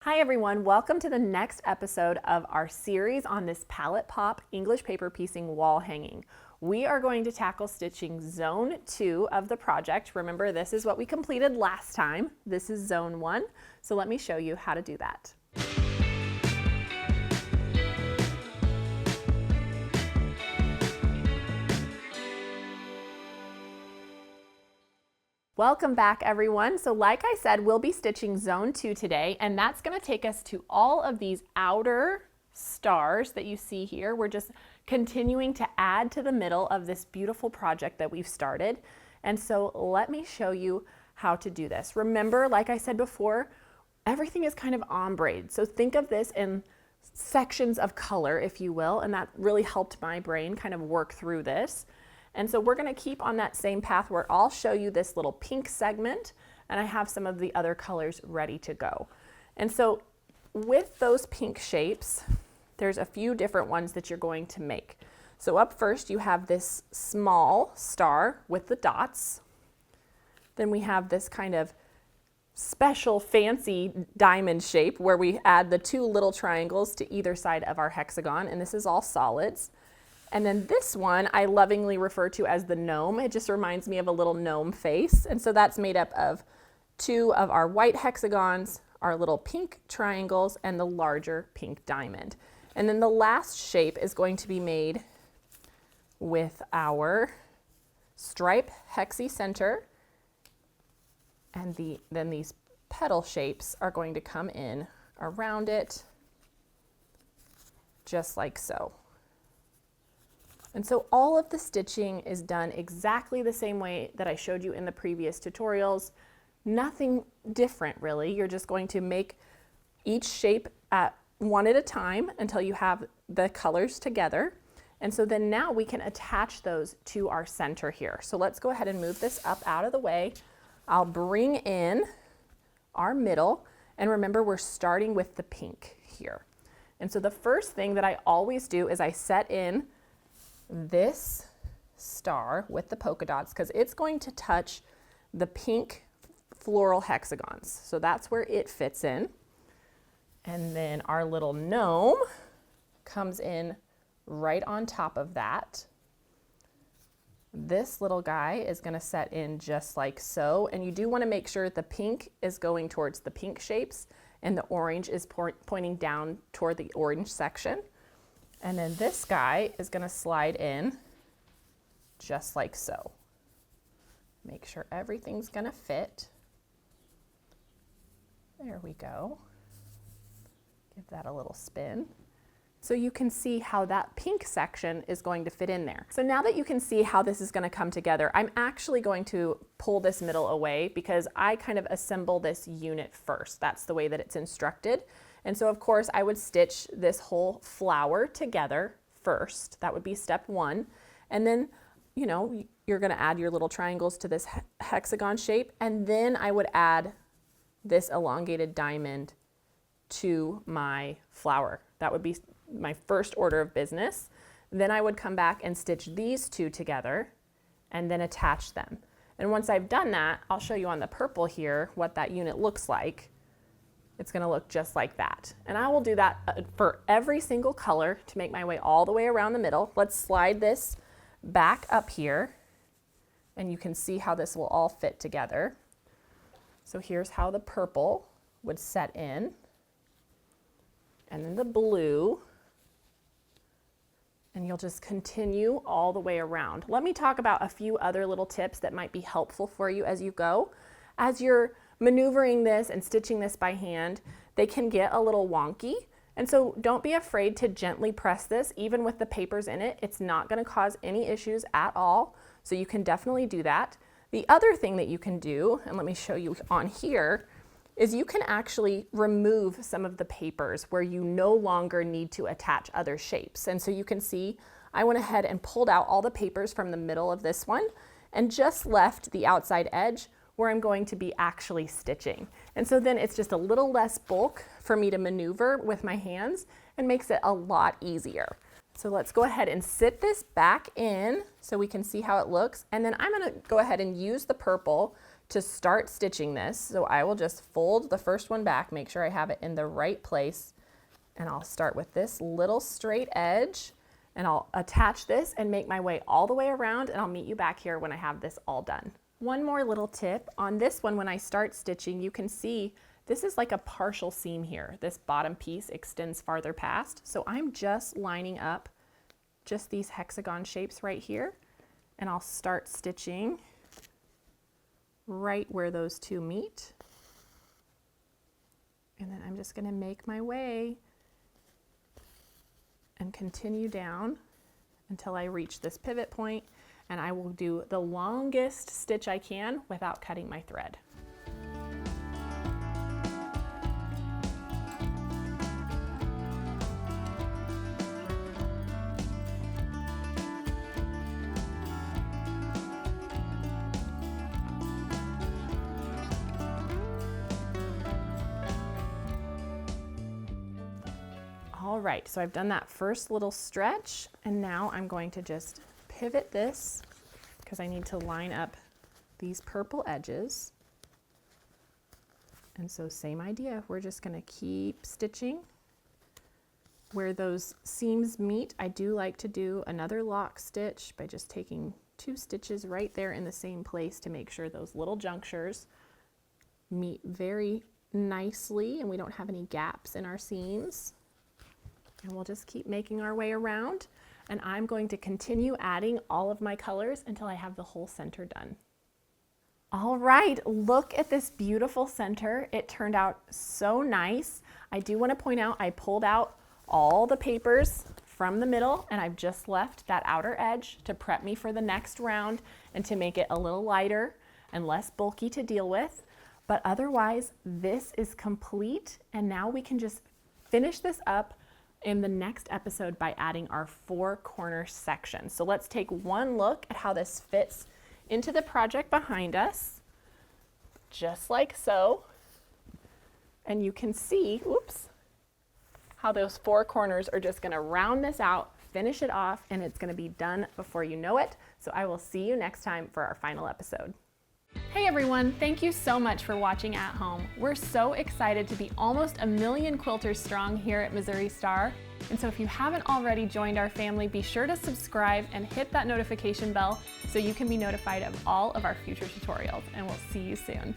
Hi everyone, welcome to the next episode of our series on this Palette Pop English paper piecing wall hanging. We are going to tackle stitching zone 2 of the project. Remember, this is what we completed last time. This is zone 1, so let me show you how to do that. Welcome back everyone. So like I said, we'll be stitching zone 2 today, and that's going to take us to all of these outer stars that you see here. We're just continuing to add to the middle of this beautiful project that we've started. And so let me show you how to do this. Remember, like I said before, everything is kind of ombre. So think of this in sections of color, if you will, and that really helped my brain kind of work through this. And so we're going to keep on that same path where I'll show you this little pink segment, and I have some of the other colors ready to go. And so with those pink shapes, there's a few different ones that you're going to make. So up first you have this small star with the dots. Then we have this kind of special fancy diamond shape where we add the two little triangles to either side of our hexagon, and this is all solids. And then this one I lovingly refer to as the gnome. It just reminds me of a little gnome face. And so that's made up of two of our white hexagons, our little pink triangles, and the larger pink diamond. And then the last shape is going to be made with our stripe hexy center. And then these petal shapes are going to come in around it, just like so. And so all of the stitching is done exactly the same way that I showed you in the previous tutorials. Nothing different really. You're just going to make each shape one at a time until you have the colors together. And so then now we can attach those to our center here. So let's go ahead and move this up out of the way. I'll bring in our middle, and remember we're starting with the pink here. And so the first thing that I always do is I set in this star with the polka dots because it's going to touch the pink floral hexagons. So that's where it fits in. And then our little gnome comes in right on top of that. This little guy is going to set in just like so. And you do want to make sure the pink is going towards the pink shapes and the orange is pointing down toward the orange section. And then this guy is going to slide in just like so. Make sure everything's going to fit. There we go. Give that a little spin. So you can see how that pink section is going to fit in there. So now that you can see how this is going to come together, I'm actually going to pull this middle away because I kind of assemble this unit first. That's the way that it's instructed. And so of course I would stitch this whole flower together first. That would be step 1. And then, you know, you're going to add your little triangles to this hexagon shape. And then I would add this elongated diamond to my flower. That would be my first order of business. Then I would come back and stitch these two together and then attach them. And once I've done that, I'll show you on the purple here what that unit looks like. It's going to look just like that. And I will do that for every single color to make my way all the way around the middle. Let's slide this back up here and you can see how this will all fit together. So here's how the purple would set in, and then the blue, and you'll just continue all the way around. Let me talk about a few other little tips that might be helpful for you as you go. As you're maneuvering this and stitching this by hand, they can get a little wonky. And so don't be afraid to gently press this, even with the papers in it. It's not going to cause any issues at all. So you can definitely do that. The other thing that you can do, and let me show you on here, is you can actually remove some of the papers where you no longer need to attach other shapes. And so you can see I went ahead and pulled out all the papers from the middle of this one and just left the outside edge where I'm going to be actually stitching. And so then it's just a little less bulk for me to maneuver with my hands and makes it a lot easier. So let's go ahead and sit this back in so we can see how it looks. And then I'm going to go ahead and use the purple to start stitching this. So I will just fold the first one back, make sure I have it in the right place, and I'll start with this little straight edge, and I'll attach this and make my way all the way around, and I'll meet you back here when I have this all done. One more little tip on this one, when I start stitching, you can see this is like a partial seam here. This bottom piece extends farther past, so I'm just lining up just these hexagon shapes right here, and I'll start stitching right where those two meet. And then I'm just going to make my way and continue down until I reach this pivot point, and I will do the longest stitch I can without cutting my thread. All right, so I've done that first little stretch, and now I'm going to just pivot this because I need to line up these purple edges. And so same idea, we're just going to keep stitching. Where those seams meet, I do like to do another lock stitch by just taking 2 stitches right there in the same place to make sure those little junctures meet very nicely and we don't have any gaps in our seams. And we'll just keep making our way around, and I'm going to continue adding all of my colors until I have the whole center done. All right, look at this beautiful center. It turned out so nice. I do want to point out I pulled out all the papers from the middle, and I've just left that outer edge to prep me for the next round and to make it a little lighter and less bulky to deal with. But otherwise, this is complete, and now we can just finish this up in the next episode by adding our 4 corner sections. So let's take one look at how this fits into the project behind us, just like so. And you can see, oops, how those 4 corners are just gonna round this out, finish it off, and it's gonna be done before you know it. So I will see you next time for our final episode. Hey everyone, thank you so much for watching at home. We're so excited to be almost 1 million quilters strong here at Missouri Star. And so if you haven't already joined our family, be sure to subscribe and hit that notification bell so you can be notified of all of our future tutorials, and we'll see you soon.